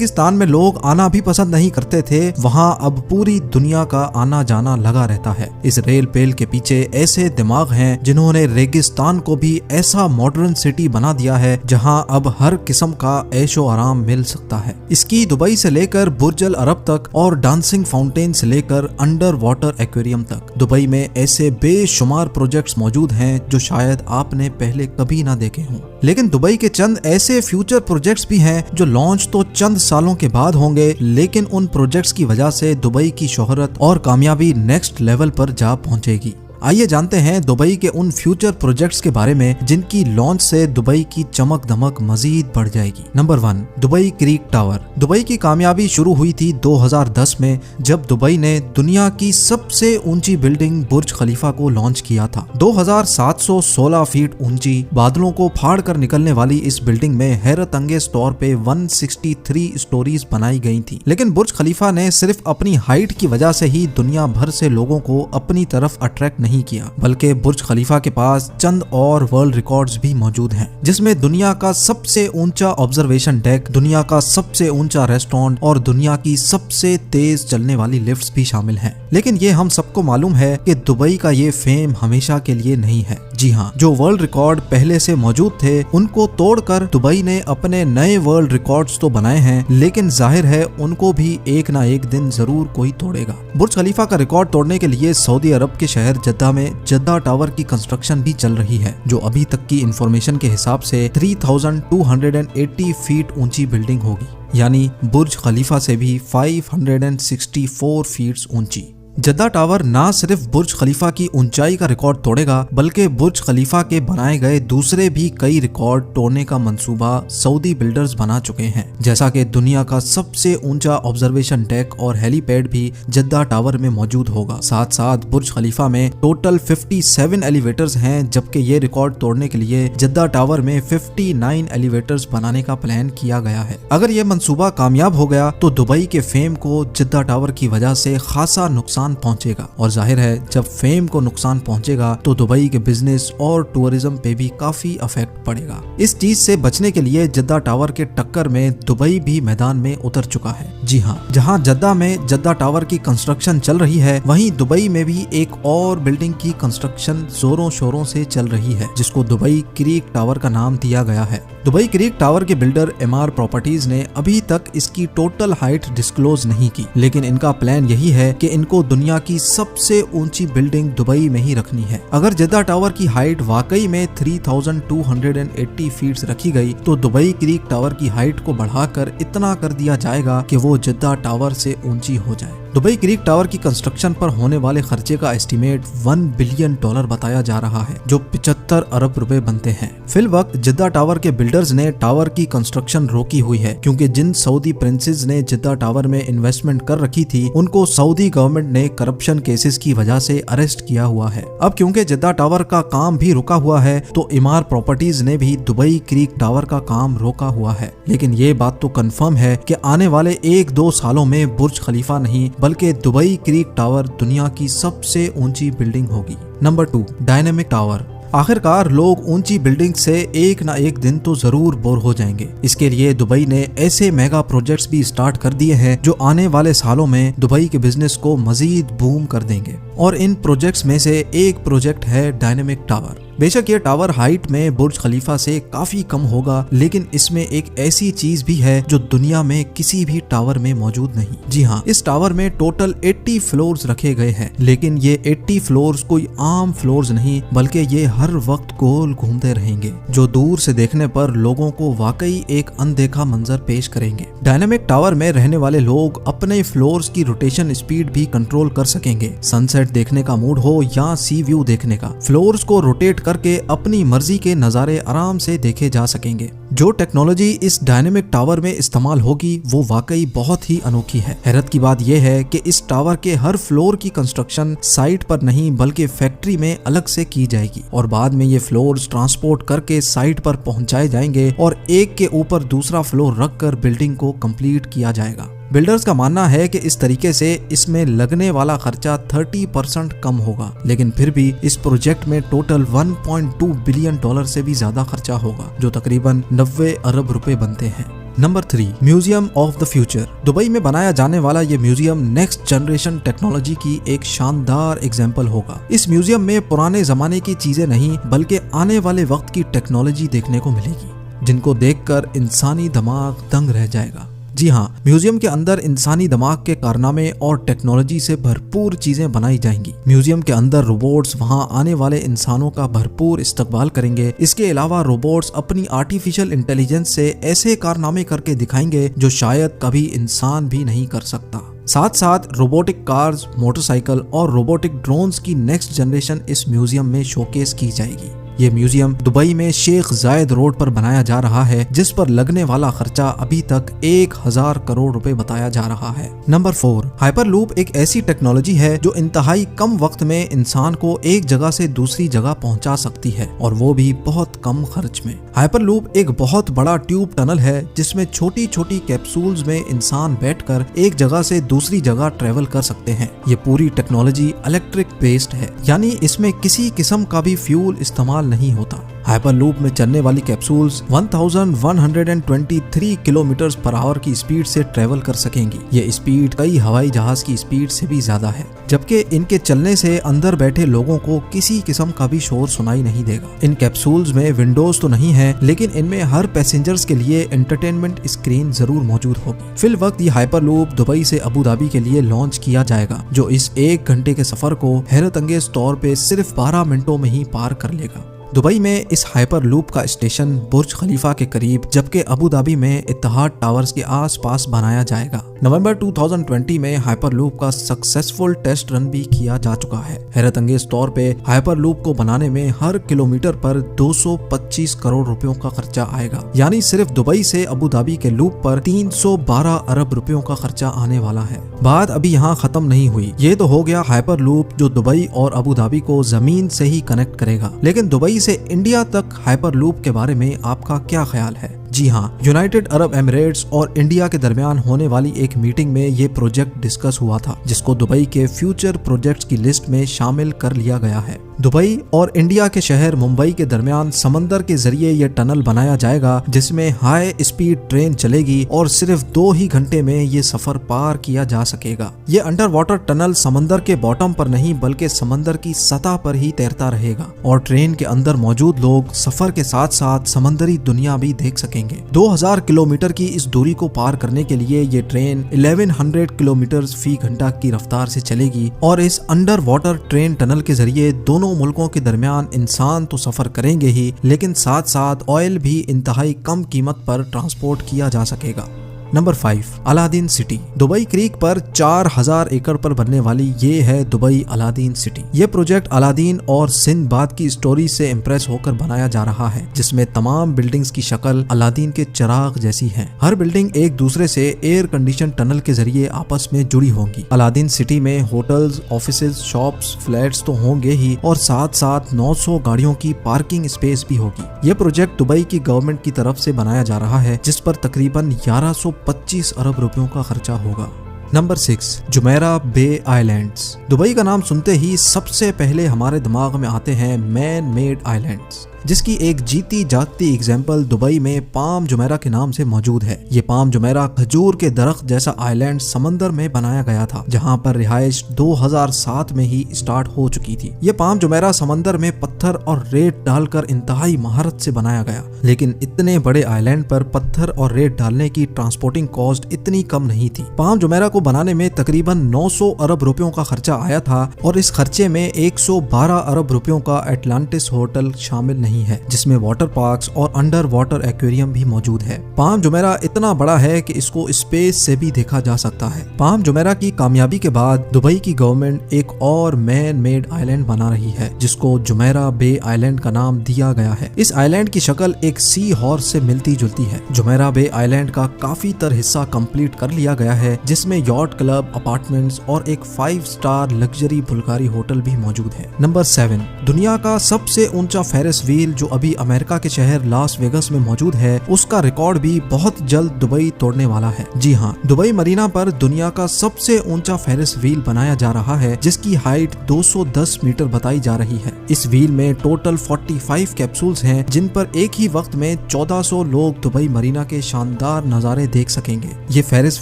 Uzbekistan में लोग आना भी पसंद नहीं करते थे, वहाँ अब पूरी दुनिया का आना जाना लगा रहता है। इस रेल पेल के पीछे ऐसे दिमाग हैं जिन्होंने रेगिस्तान को भी ऐसा मॉडर्न सिटी बना दिया है जहाँ अब हर किस्म का ऐशो आराम मिल सकता है। इसकी दुबई से लेकर बुर्ज अल अरब तक और डांसिंग फाउंटेन से लेकर अंडर वाटर एक्वेरियम तक दुबई में ऐसे बेशुमार प्रोजेक्ट्स मौजूद हैं जो शायद आपने पहले कभी ना देखे हों। लेकिन दुबई के चंद ऐसे फ्यूचर प्रोजेक्ट्स भी हैं जो लॉन्च तो चंद सालों के बाद होंगे, लेकिन उन प्रोजेक्ट्स की वजह से दुबई की शोहरत और कामयाबी नेक्स्ट लेवल पर जा पहुंचेगी। आइए जानते हैं दुबई के उन फ्यूचर प्रोजेक्ट्स के बारे में जिनकी लॉन्च से दुबई की चमक दमक मजीद बढ़ जाएगी। Number 1, Dubai creek tower. Dubai की कामयाबी शुरू हुई थी 2010 में जब दुबई ने दुनिया की सबसे ऊंची बिल्डिंग बुर्ज खलीफा को लॉन्च किया था। 2716 फीट ऊंची बादलों को फाड़ कर निकलने वाली इस बिल्डिंग में हैरत अंगेज तौर पे 163 स्टोरीज बनाई गई थी। लेकिन बुर्ज खलीफा ने सिर्फ अपनी हाइट की वजह से ही दुनिया भर से लोगों को अपनी तरफ अट्रैक्ट नहीं किया, बल्कि बुर्ज खलीफा के पास चंद और वर्ल्ड रिकॉर्ड्स भी मौजूद हैं, जिसमें दुनिया का सबसे ऊंचा ऑब्जर्वेशन डेक, दुनिया का सबसे ऊंचा रेस्टोरेंट और दुनिया की सबसे तेज चलने वाली लिफ्ट्स भी शामिल हैं। लेकिन ये हम सबको मालूम है कि दुबई का ये फेम हमेशा के लिए नहीं है। जी हाँ, जो वर्ल्ड रिकॉर्ड पहले से मौजूद थे उनको तोड़कर दुबई ने अपने नए वर्ल्ड रिकॉर्ड्स तो बनाए हैं, लेकिन जाहिर है उनको भी एक ना एक दिन जरूर कोई तोड़ेगा। बुर्ज खलीफा का रिकॉर्ड तोड़ने के लिए सऊदी अरब के शहर जद्दा में जद्दा टावर की कंस्ट्रक्शन भी चल रही है, जो अभी तक की इंफॉर्मेशन के हिसाब से 3280 फीट ऊंची बिल्डिंग होगी, यानी बुर्ज खलीफा से भी 564 फीट ऊंची। जद्दा टावर ना सिर्फ बुर्ज खलीफा की ऊंचाई का रिकॉर्ड तोड़ेगा, बल्कि बुर्ज खलीफा के बनाए गए दूसरे भी कई रिकॉर्ड तोड़ने का मंसूबा सऊदी बिल्डर्स बना चुके हैं, जैसा कि दुनिया का सबसे ऊंचा ऑब्जर्वेशन डेक और हेलीपैड भी जद्दा टावर में मौजूद होगा। साथ साथ बुर्ज खलीफा में टोटल 57 एलिवेटर्स हैं, जबकि ये रिकॉर्ड तोड़ने के लिए जद्दा टावर में 59 एलिवेटर्स बनाने का प्लान किया गया है। अगर ये मंसूबा कामयाब हो गया तो दुबई के फेम को जद्दा टावर की वजह से खासा नुकसान पहुंचेगा, और जाहिर है जब फेम को नुकसान पहुंचेगा तो दुबई के बिजनेस और टूरिज्म पे भी काफी इफेक्ट पड़ेगा। इस चीज से बचने के लिए जद्दा टावर के टक्कर में दुबई भी मैदान में उतर चुका है। जी हाँ, जहां जद्दा में जद्दा टावर की कंस्ट्रक्शन चल रही है, वहीं दुबई में भी एक और बिल्डिंग की कंस्ट्रक्शन जोरों शोरों से चल रही है, जिसको दुबई क्रीक टावर का नाम दिया गया है। दुबई क्रीक टावर के बिल्डर एमआर प्रॉपर्टीज ने अभी तक इसकी टोटल हाइट डिस्क्लोज नहीं की, लेकिन इनका प्लान यही है कि इनको दुनिया की सबसे ऊंची बिल्डिंग दुबई में ही रखनी है। अगर जद्दा टावर की हाइट वाकई में 3280 फीट रखी गई तो दुबई क्रीक टावर की हाइट को बढ़ाकर इतना कर दिया जाएगा कि वो जद्दा टावर से ऊंची हो जाए। दुबई क्रीक टावर की कंस्ट्रक्शन पर होने वाले खर्चे का एस्टीमेट $1 बिलियन बताया जा रहा है, जो 75 अरब रुपए बनते हैं। फिलवक्त जद्दा टावर के बिल्डर्स ने टावर की कंस्ट्रक्शन रोकी हुई है, क्योंकि जिन सऊदी प्रिंसेस ने जद्दा टावर में इन्वेस्टमेंट कर रखी थी उनको सऊदी गवर्नमेंट ने करप्शन केसेस की वजह से अरेस्ट किया हुआ है। अब क्योंकि जद्दा टावर का काम भी रुका हुआ है तो एमआर प्रॉपर्टीज ने भी दुबई क्रीक टावर का काम रोका हुआ है। लेकिन ये बात तो कंफर्म है कि आने वाले 1-2 सालों में बुर्ज खलीफा नहीं बल्कि दुबई क्रीक टावर दुनिया की सबसे ऊंची बिल्डिंग होगी। Number 2, dynamic tower. आखिरकार लोग ऊंची बिल्डिंग से एक ना एक दिन तो जरूर बोर हो जाएंगे। इसके लिए दुबई ने ऐसे मेगा प्रोजेक्ट्स भी स्टार्ट कर दिए हैं जो आने वाले सालों में दुबई के बिजनेस को मजीद बूम कर देंगे, और इन प्रोजेक्ट्स में से एक प्रोजेक्ट है डायनेमिक टावर। बेशक ये टावर हाइट में बुर्ज खलीफा से काफी कम होगा, लेकिन इसमें एक ऐसी चीज भी है जो दुनिया में किसी भी टावर में मौजूद नहीं। जी हाँ, इस टावर में टोटल 80 फ्लोर्स रखे गए हैं, लेकिन ये 80 फ्लोर्स कोई आम फ्लोर्स नहीं, बल्कि ये हर वक्त गोल घूमते रहेंगे, जो दूर से देखने पर लोगों को वाकई एक अनदेखा मंजर पेश करेंगे। डायनेमिक टावर में रहने वाले लोग अपने फ्लोर्स की रोटेशन स्पीड भी कंट्रोल कर सकेंगे। सनसेट देखने का मूड हो या सी व्यू देखने का, फ्लोर्स को रोटेट करके अपनी मर्जी के नजारे आराम से देखे जा सकेंगे। जो टेक्नोलॉजी इस डायनेमिक टावर में इस्तेमाल होगी वो वाकई बहुत ही अनोखी है। हैरत की बात यह है कि इस टावर के हर फ्लोर की कंस्ट्रक्शन साइट पर नहीं बल्कि फैक्ट्री में अलग से की जाएगी, और बाद में ये फ्लोर्स ट्रांसपोर्ट करके साइट पर पहुंचाए जाएंगे और एक के ऊपर दूसरा फ्लोर रखकर बिल्डिंग को कंप्लीट किया जाएगा। बिल्डर्स का मानना है कि इस तरीके से इसमें लगने वाला खर्चा 30% कम होगा, लेकिन फिर भी इस प्रोजेक्ट में टोटल $1.2 बिलियन से भी ज्यादा खर्चा होगा, जो तकरीबन 90 अरब रुपए बनते हैं। Number 3, museum of the future. Dubai में बनाया जाने वाला ये म्यूजियम नेक्स्ट जनरेशन टेक्नोलॉजी की एक शानदार एग्जाम्पल होगा। इस म्यूजियम में पुराने जमाने की चीजें नहीं बल्कि आने वाले वक्त की टेक्नोलॉजी देखने को मिलेगी, जिनको देखकर इंसानी दिमाग दंग रह जाएगा। जी हाँ, म्यूजियम के अंदर इंसानी दिमाग के कारनामे और टेक्नोलॉजी से भरपूर चीजें बनाई जाएंगी। म्यूजियम के अंदर रोबोट्स वहाँ आने वाले इंसानों का भरपूर इस्तकबाल करेंगे। इसके अलावा रोबोट्स अपनी आर्टिफिशियल इंटेलिजेंस से ऐसे कारनामे करके दिखाएंगे जो शायद कभी इंसान भी नहीं कर सकता। साथ साथ रोबोटिक कार्स, मोटरसाइकिल और रोबोटिक ड्रोन्स की नेक्स्ट जनरेशन इस म्यूजियम में शोकेस की जाएगी। ये म्यूजियम दुबई में शेख जायद रोड पर बनाया जा रहा है, जिस पर लगने वाला खर्चा अभी तक 1000 करोड़ रुपए बताया जा रहा है। नंबर 4, हाइपरलूप एक ऐसी टेक्नोलॉजी है जो इंतहाई कम वक्त में इंसान को एक जगह से दूसरी जगह पहुंचा सकती है, और वो भी बहुत कम खर्च में। हाइपरलूप एक बहुत बड़ा ट्यूब टनल है जिसमें छोटी छोटी कैप्सूल्स में इंसान बैठकर एक जगह से दूसरी जगह ट्रेवल कर सकते हैं। ये पूरी टेक्नोलॉजी इलेक्ट्रिक बेस्ड है, यानी इसमें किसी किस्म का भी फ्यूल इस्तेमाल नहीं होता। हाइपरलूप में चलने वाली कैप्सूल्स 1123 किलोमीटर पर आवर की स्पीड से ट्रेवल कर सकेंगी। ये स्पीड कई हवाई जहाज की स्पीड से भी ज्यादा है, जबकि इनके चलने से अंदर बैठे लोगों को किसी किस्म का भी शोर सुनाई नहीं देगा। इन कैप्सूल्स में विंडोज तो नहीं है, लेकिन इनमें हर पैसेंजर्स के लिए एंटरटेनमेंट स्क्रीन जरूर मौजूद होगी। फिल वक्त ये हाइपरलूप दुबई से अबू धाबी के लिए लॉन्च किया जाएगा, जो इस 1 घंटे के सफर को हैरत अंगेज तौर पे सिर्फ 12 मिनटों में ही पार कर लेगा। दुबई में इस हाइपर लूप का स्टेशन बुर्ज खलीफा के करीब, जबकि अबू धाबी में इत्तेहाद टावर्स के आसपास बनाया जाएगा। नवंबर 2020 में हाइपर लूप का सक्सेसफुल टेस्ट रन भी किया जा चुका है। हैरत अंगेज तौर पे हाइपर लूप को बनाने में हर किलोमीटर पर 225 करोड़ रुपयों का खर्चा आएगा, यानी सिर्फ दुबई से अबू धाबी के लूप पर 312 अरब रुपयों का खर्चा आने वाला है। बात अभी यहाँ खत्म नहीं हुई। ये तो हो गया हाइपर लूप जो दुबई और अबू धाबी को जमीन से ही कनेक्ट करेगा, लेकिन दुबई से इंडिया तक हाइपर लूप के बारे में आपका क्या ख्याल है? जी हाँ, यूनाइटेड अरब एमिरेट्स और इंडिया के दरमियान होने वाली एक मीटिंग में ये प्रोजेक्ट डिस्कस हुआ था, जिसको दुबई के फ्यूचर प्रोजेक्ट्स की लिस्ट में शामिल कर लिया गया है। दुबई और इंडिया के शहर मुंबई के दरमियान समंदर के जरिए ये टनल बनाया जाएगा, जिसमें हाई स्पीड ट्रेन चलेगी और सिर्फ 2 ही घंटे में ये सफर पार किया जा सकेगा। ये अंडर वाटर टनल समंदर के बॉटम पर नहीं बल्कि समंदर की सतह पर ही तैरता रहेगा, और ट्रेन के अंदर मौजूद लोग सफर के साथ साथ समंदरी दुनिया भी देख सकेंगे। 2000 किलोमीटर की इस दूरी को पार करने के लिए ये ट्रेन 1100 किलोमीटर फी घंटा की रफ्तार से चलेगी, और इस अंडर वाटर ट्रेन टनल के जरिए दोनों मुल्कों के दरमियान इंसान तो सफर करेंगे ही, लेकिन साथ साथ ऑयल भी इंतहाई कम कीमत पर ट्रांसपोर्ट किया जा सकेगा। Number 5, Aladdin city. Dubai creek पर 4000 एकड़ पर बनने वाली ये है दुबई अलादीन सिटी। ये प्रोजेक्ट अलादीन और सिंदबाद की स्टोरी से इम्प्रेस होकर बनाया जा रहा है, जिसमें तमाम बिल्डिंग्स की शक्ल अलादीन के चिराग जैसी है। हर बिल्डिंग एक दूसरे से एयर कंडीशन टनल के जरिए आपस में जुड़ी होंगी। अलादीन सिटी में होटल्स, ऑफिसेज, शॉप्स, फ्लैट्स तो होंगे ही, और साथ साथ 900 गाड़ियों की पार्किंग स्पेस भी होगी। ये प्रोजेक्ट दुबई की गवर्नमेंट की तरफ से बनाया जा रहा है, जिस पर तकरीबन 1125 अरब रुपयों का खर्चा होगा। नंबर 6, जुमेरा बे आइलैंड्स। दुबई का नाम सुनते ही सबसे पहले हमारे दिमाग में आते हैं मैन मेड आइलैंड्स, जिसकी एक जीती जागती एग्जाम्पल दुबई में पाम जुमेरा के नाम से मौजूद है। ये पाम जुमेरा खजूर के दरख्त जैसा आइलैंड समंदर में बनाया गया था, जहां पर रिहाइश 2007 में ही स्टार्ट हो चुकी थी। ये पाम जुमेरा समंदर में पत्थर और रेत डालकर इंतहाई महारत से बनाया गया, लेकिन इतने बड़े आइलैंड पर पत्थर और रेत डालने की ट्रांसपोर्टिंग कॉस्ट इतनी कम नहीं थी। पाम जुमेरा को बनाने में तकरीबन 900 अरब रुपयों का खर्चा आया था, और इस खर्चे में 112 अरब रुपयों का एटलांटिस होटल शामिल नहीं है, जिसमें वाटर पार्क्स और अंडर वाटर एक्वेरियम भी मौजूद है। पाम जुमेरा इतना बड़ा है कि इसको स्पेस से भी देखा जा सकता है। पाम जुमेरा की कामयाबी के बाद दुबई की गवर्नमेंट एक और मैन मेड आइलैंड बना रही है, जिसको जुमेरा बे आइलैंड का नाम दिया गया है। इस आइलैंड की शक्ल एक सी हॉर्स से मिलती जुलती है। जुमेरा बे आइलैंड का काफी तर हिस्सा कंप्लीट कर लिया गया है, जिसमें यॉट क्लब, अपार्टमेंट्स और एक 5 स्टार लग्जरी बुल्गारी होटल भी मौजूद है। नंबर 7, दुनिया का सबसे ऊंचा फेरिस व्हील जो अभी अमेरिका के शहर लास वेगस में मौजूद है, उसका रिकॉर्ड भी बहुत जल्द दुबई तोड़ने वाला है। जी हाँ, दुबई मरीना पर दुनिया का सबसे ऊंचा फेरिस व्हील बनाया जा रहा है, जिसकी हाइट 210 मीटर बताई जा रही है। इस व्हील में टोटल 45 कैप्सूल्स हैं, जिन पर एक ही वक्त में 1400 लोग दुबई मरीना के शानदार नजारे देख सकेंगे। ये फेरिस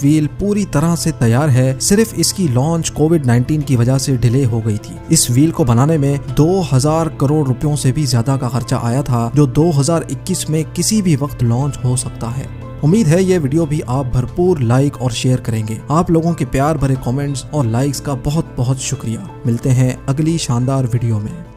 व्हील पूरी तरह से तैयार है, सिर्फ इसकी लॉन्च कोविड-19 की वजह से डिले हो गई थी। इस व्हील को बनाने में 2000 करोड़ रुपयों से भी ज्यादा का खर्चा आया था, जो 2021 में किसी भी वक्त लॉन्च हो सकता है। उम्मीद है ये वीडियो भी आप भरपूर लाइक और शेयर करेंगे। आप लोगों के प्यार भरे कमेंट्स और लाइक्स का बहुत बहुत शुक्रिया। मिलते हैं अगली शानदार वीडियो में।